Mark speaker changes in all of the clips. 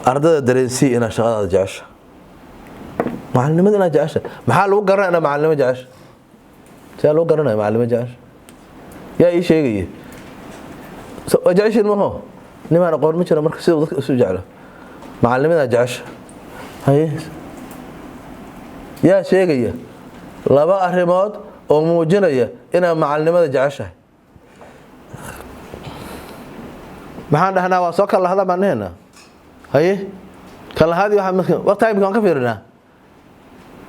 Speaker 1: ardada dareensi ina shaqada jecesha macallimada ina jecesha maxaa lagu garanaa macallimo jecesha see lagu garanaa macallimo jecesha yaa ii sheegay jeceshin ma ho nimaan aqoon ma jira marka sida dadka isu jeclo macallimada jecesha haye yaa sheegaya laba arrimood oo muujinaya inaa macallimada jeceshahay maxaan dhahnaa waa soo kala lahada baan dhahnaa haye kala lahadii waxa time-ka waan ka fiirinaa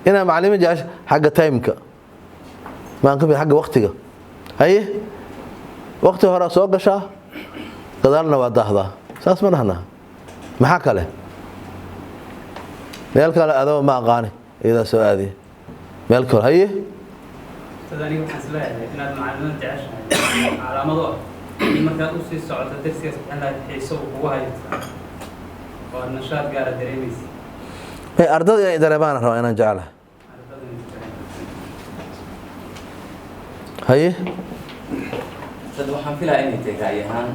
Speaker 1: inaa macallimo jecesha xagga time-ka maan ka fiir xagga waqtiga haye waqti hore soo gashaa gadaalna waa daahdaa saas ma dhahnaa maxaa kale meel kale adoo ma aqaani iyadaa soo aadiya meel kale haye
Speaker 2: تداني وحسب لها إن المعلومات تعيشها على مدار مركز أسي السعودة ترسي أنها تحسوا وهاي والنشاط قال دريميس
Speaker 1: هي أرض يعني دربان رأي أنا جعلها هي
Speaker 3: تد waxaan filaa inay tahay ahaan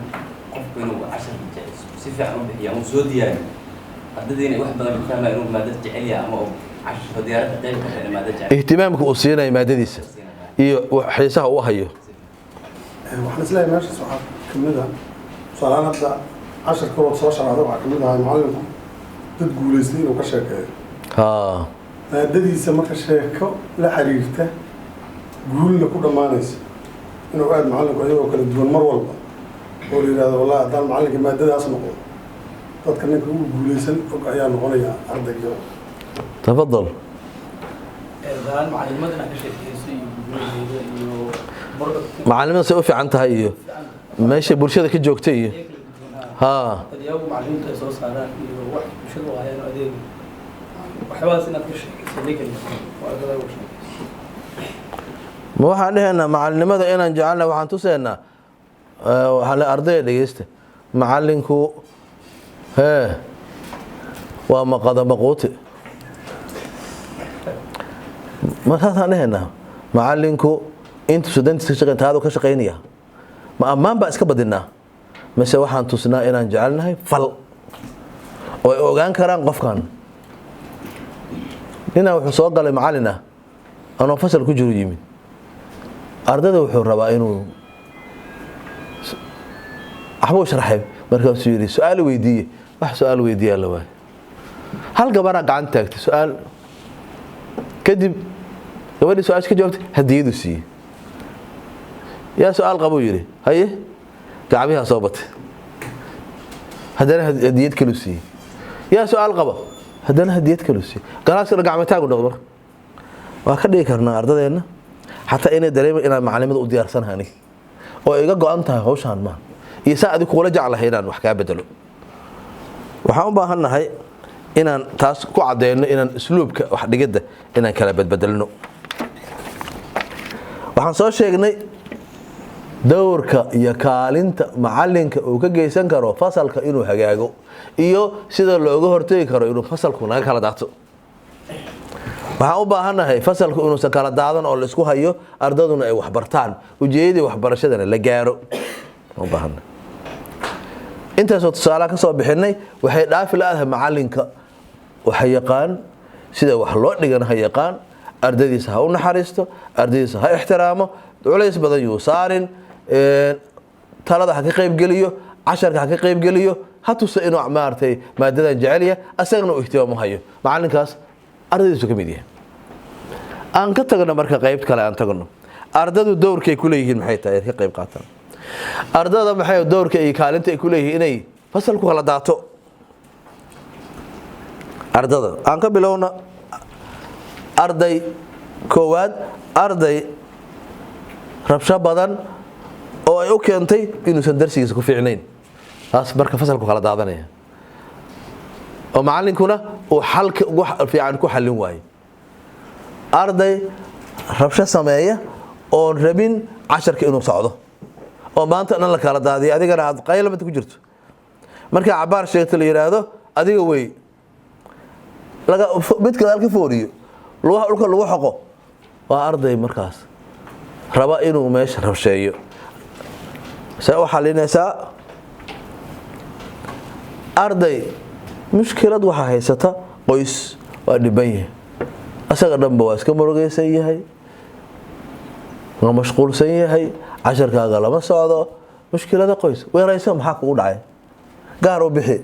Speaker 3: qofku inuu 10 jecel si fiican u bixiyo ama soo diyaariyo ardaydeena wax badan ka fahmay inuu maadada jecel yahay ama 10 diyaarada qayb ka tahay maadada jecel
Speaker 1: ihtimaamku uu siinayo maadadiisa iyo xiisaha uu hayo
Speaker 4: waxaan isleeyahay meeshaas waxaa kamid ah salaad hadda 10 koob soo sharaxdo waxaa kamid ah macallinku dad guuleystay inuu ka sheekeeyo maadadiisa marka sheeko la xiriirta guulna ku dhamaanaysa inuu aad macallinku ayagoo kala duwan mar walba oo la yidhaahdo wallahi haddaan macallinka maadadaas noqdo dadka ninka ugu guuleysan og ayaa noqonaya ardayga
Speaker 1: tafadal
Speaker 2: معلماتنا كشيء
Speaker 1: معلمات سوي في عنتها iyo meesha bulshada ka joogtay iyo
Speaker 2: اليوم معلمين أساس على واحد مشهور وعيان أديب وحواس إنك صديق وأقدر وش
Speaker 1: ما waxaan dhahaynaa macallimada inaan jecelna waxaan tusaynaa waxa la ardayda dhageysta macallinku waa maqada maquuti ما هذا هنا معلنكو انت سودنت شقين هذا ka shaqeynaya ma amaan ba iska badinaa mise waxaan tusnaa inaan jecelnahay fal oo ay ogaan karaan qofkan inaa wuxuu soo galay macallina anoo fasal ku jiro yimid ardayda wuxuu rabaa inuu axbuu sharaxay markaas yiri su'aal weydiiye wax su'aal weydiiya la waay hal gabara gacan taagtay su'aal kadib gabadhii su-aasha ka jawaabtay hadiyadu siiyey yaa su-aal qabuu yidhi haye gacmihaa soo batay haddana hadiyad kaluu siiyey yaa su-aal qaba haddana hadiyad kaluu siiyey galaaskana gacmitaagu noqdo marka waa ka dhigi karnaa ardadeenna xataa inay dareemaan inaan macallimada u diyaarsanahay aniga oo iga go-an tahay hawshaan maa iyo saa adigu kula jeclahay inaan wax kaa bedelo waxaan u baahannahay inaan taas ku cadeyno inaan isluubka wax dhigidda inaan kala badbedelno waxaan soo sheegnay dowrka iyo kaalinta macallinka uu ka geysan karo fasalka inuu hagaago iyo sida looga hortagi karo inuu fasalku naga kala daato waxaan u baahannahay fasalku inuusan kala daadan oo la isku hayo ardaduna ay waxbartaan ujeedadii waxbarashadana la gaaro u baahannahay intaasoo tusaalaha ka soo bixinay waxay dhaafi la-adahay macallinka waxa yaqaan sida wax loo dhigana ha yaqaan ardaydiisa ha u naxariisto ardaydiisa ha ixtiraamo culays badan yuu saarin talada ha ka qaybgeliyo casharka ha ka qaybgeliyo ha tusa inuu maaragtay maadadan jecel yahay asagana uu ihtimaam u hayo macallinkaas ardaydiisu ka mid yahay aan ka tagno marka qayb kale aan tagno ardadu dowrkay ku leeyihiin maxay tahay ka qayb qaataan ardada maxay dowrka iyo kaalinta ay ku leeyihiin inay fasalku kala daato ardada aan ka bilowna arday koowaad arday rabsho badan oo ay u keentay inuusan darsigiisa ku fiicnayn taas marka fasalku kala daadanaya oo macallinkuna uu xalka ugu fiican ku xallin waayo arday rabsho sameeya oon rabin casharka inuu socdo oo maanta dhan la kala daadiyo adigana aad qaylabad ku jirto marka cabaar sheegta la yiraahdo adiga way mid kale halka fooriyo dhulka lagu xoqo waa arday markaas raba inuu meesha rabsheeyo say u xalinaysaa arday mushkilad waxa haysata qoys waa dhiban yahay asaga dhanba waa iska murugaysan yahay waa mashquulsan yahay casharkaaga lama socdo mushkilada qoys weeraysan maxaa kugu dhacay gaar u bixi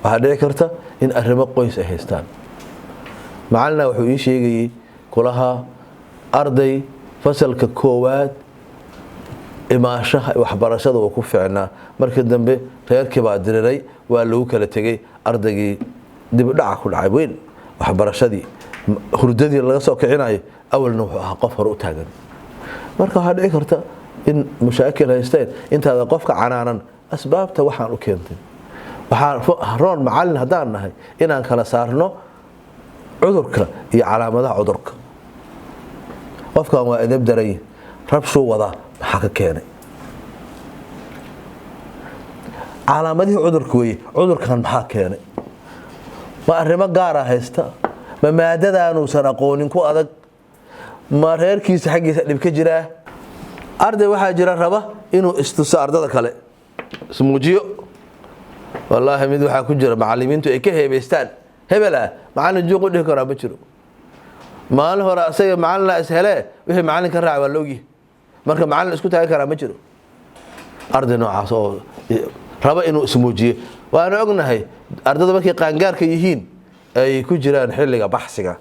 Speaker 1: waxaa dhici karta in arrimo qoys ay haystaan macallina wuxuu ii sheegayay kulaha arday fasalka koowaad imaashaha waxbarashada uu ku fiicnaa markii dambe reerkii baa diriray waa lagu kala tegay ardaygii dib u dhaca ku dhacay weyn waxbarashadii hurdadii laga soo kicinayo awalna wuxuu ahaa qof hore u taagan marka waxaa dhici karta in mashaakil haysteen intaada qofka canaanan asbaabta waxaan u keentay waxaa roon macallin haddaan nahay inaan kala saarno cudurka iyo calaamadaha cudurka qofkan waa edeb daran rabshuu wadaa maxaa ka keenay calaamadihii cudurka weeye cudurkan maxaa keenay ma arrimo gaara haysta ma maadadaanuusan aqoonin ku adag ma reerkiisa xaggiisa dhib ka jiraa arday waxaa jira raba inuu istuso ardada kale ismuujiyo wallaahi mid waxaa ku jira macallimiintu ay ka heebaystaan hebel ah macallin juuq u dhihi karaa ma jiro maalin hore asaga macallina ishelee wixii macallin ka raaca waa loogyahay marka macallin isku taagi karaa ma jiro arday noocaas oo raba inuu ismuujiyo waana ognahay ardada markay qaangaarka yihiin ay ku jiraan xilliga baxsiga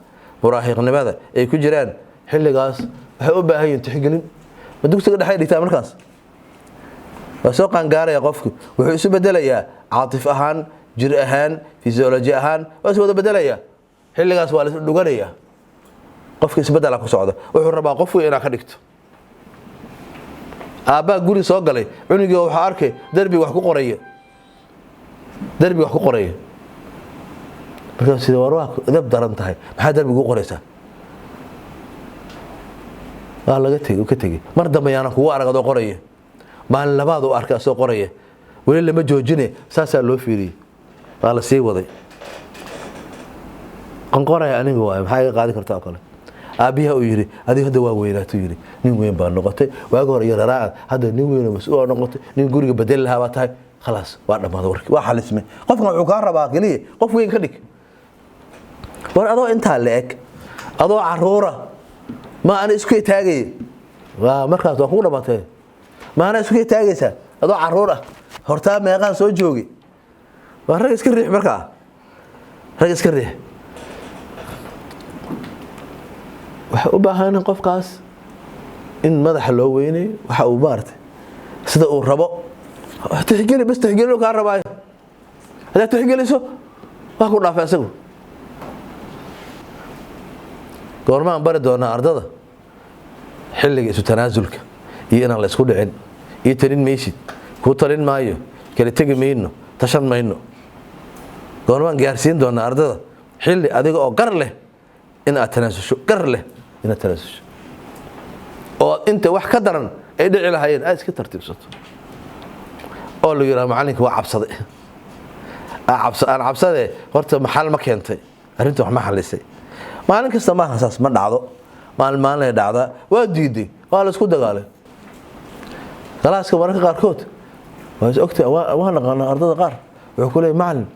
Speaker 1: muraahiqnimada ay ku jiraan xilligaas waxay u baahan yihiin tixgelin ma dugsiga dhexe dhigtaa markaas waa soo qaangaaraya qofku wuxuu isu bedelayaa caatif ahaan jir ahaan fisioloji ahaan waa is wada bedelayaa xilligaas waa la is dhuganayaa qofka isbedela ku socda wuxuu rabaa qof weyn inaad ka dhigto aabbaa guri soo galay cunugii waxaa arkay derbi wax ku qoraya markaa sida war waa edab daran tahay maxaa derbiga u qoraysaa waa laga tegay ka tegay mar dambe yaana kugu arag adoo qoraya maalin labaad u arkay asoo qoraya weli lama joojine saasaa loo fiiriyey waa la sii waday qanqoraya aniga waay maxaa iga qaadi kartaa oo kale aabiyaha uu yidhi adiga hadda waa weynaatuu yidhi nin weyn baa noqotay waagi hore iyo raraacan hadda nin weyn oo mas-uul noqotay nin guriga bedeli lahaa baa tahay khalaas waa dhammaaday warkii waa xalisme qofkan wuxuu kaa rabaa keliya qof weyn ka dhig war adoo intaa la eg adoo caruura ma ana isku taagay waa markaas waa kugu dhamaatay ma ana isku taagaysaa adoo caruur ah hortaa meeqaan soo joogay waa rag iska riix markaa rag iska riix waxa u baahan qofkaas in madaxa loo weynayo waxa uu maartay sida uu rabo tixgeli bas tixgeli ka rabaayo hada tixgeliso waa ku dhaafay asagu goormaan bari doonaa ardada xilliga isu tanaasulka iyo inaan la isku dhicin iyo talin maysid ku talin maayo kala tegi mayno tashan mayno goormaan gaarsiin doonaa ardada xilli adiga oo gar leh in aad tanaasusho gar leh inaad tanaasusho oo inta wax ka daran ay dhici lahaayeen aad iska tartiibsato oo la yiraahdo macallinka waa cabsaday aan cabsadee horta maxal ma keentay arrinta wax ma xalisay maalin kasta ma hasaas ma dhacdo maalin ay dhacdaa waa diiday waa la isku dagaalay galaaska mararka qaarkood waa is ogtay waa naqaanaa ardada qaar wuxuu ku leeyahay macallin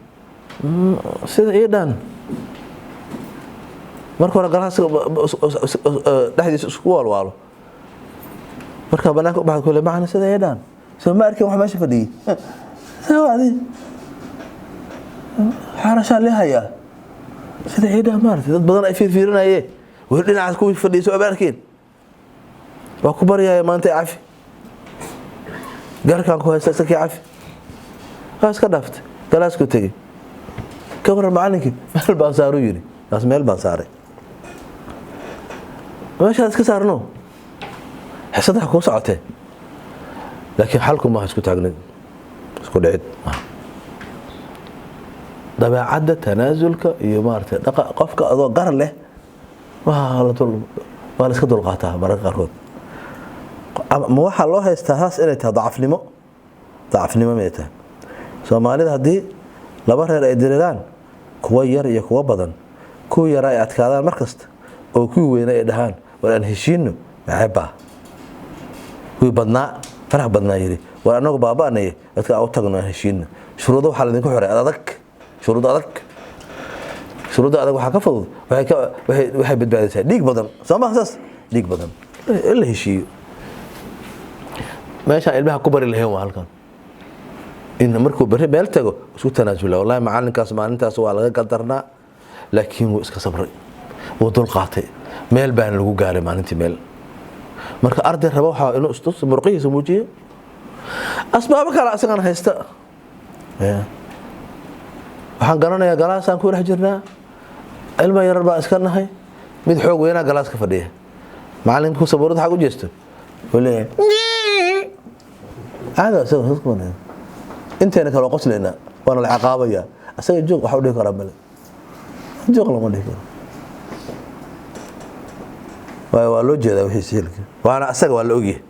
Speaker 1: sida ii dhan marka hore galaaska dhexdiisa isku walwaalo marka banaanka u baxda ku leeyahay macallin sida ii dhan soo ma arkin wax meesha fadhiyay sawaadi xarashaan leeyahay sida ciidaha maartay dad badan ay fiirfiirinayeen way dhinacaas ku fadhiiso abaarkeen waa ku baryaaya maanta cafi garkaan ku haysta sakii cafi qaas ka dhaaftay galaasku tagay ka waran macallinkii meel baan saaru yiri taas meel baan saaray meeshaas ka saarno xisadaha ku socotee laakiin xalku ma isku taagnid isku dhicid dabeecadda tanaasulka iyo maartay qofka adoo gar leh waa la iska dulqaataa mararka qaarkood ma waxaa loo haystaa saas inay tahay dacafnimo may tahay soomaalida haddii laba reer ay diriraan kuwa yar iyo kuwa badan kuwa yara ay adkaadaan markasta oo kuwii weyna ay dhahaan war aan heshiino maceebaa kuwii badnaa faraha badnaa yidhi war anagu baaba'naye dadka u tagno aan heshiino shuruudo waxaa laydinku xiray adag shuruud adag waxaa ka fudud waxay badbaadisaa dhiig badan soo ma saas dhiig badan in la heshiiyo meeshaan ilmaha ku bari lahayn waa halkan in markuu bari meel tago isku tanaasula wallahi macalinkaas maalintaas waa laga qadarnaa laakiin wuu iska sabray wuu dul qaatay meel baan lagu gaaray maalintii meel marka arday rabo waxa inuu istus murqihiisa muujiyo asbaabo kale asagan haysta waxaan garanayaa galaasaan ku dhex jirnaa ilma yarar baa iska nahay mid xoog weynaa galaas ka fadhiya macalinku sabuurada xaq u jeesto wuu leeyahay caada asaga inteena kale qoslayna waana la ciqaabaya asaga joog waxa u dhihi karaa male joog lama dhihi karo waa loo jeedaa wixii siilka waana asaga waa la ogyahay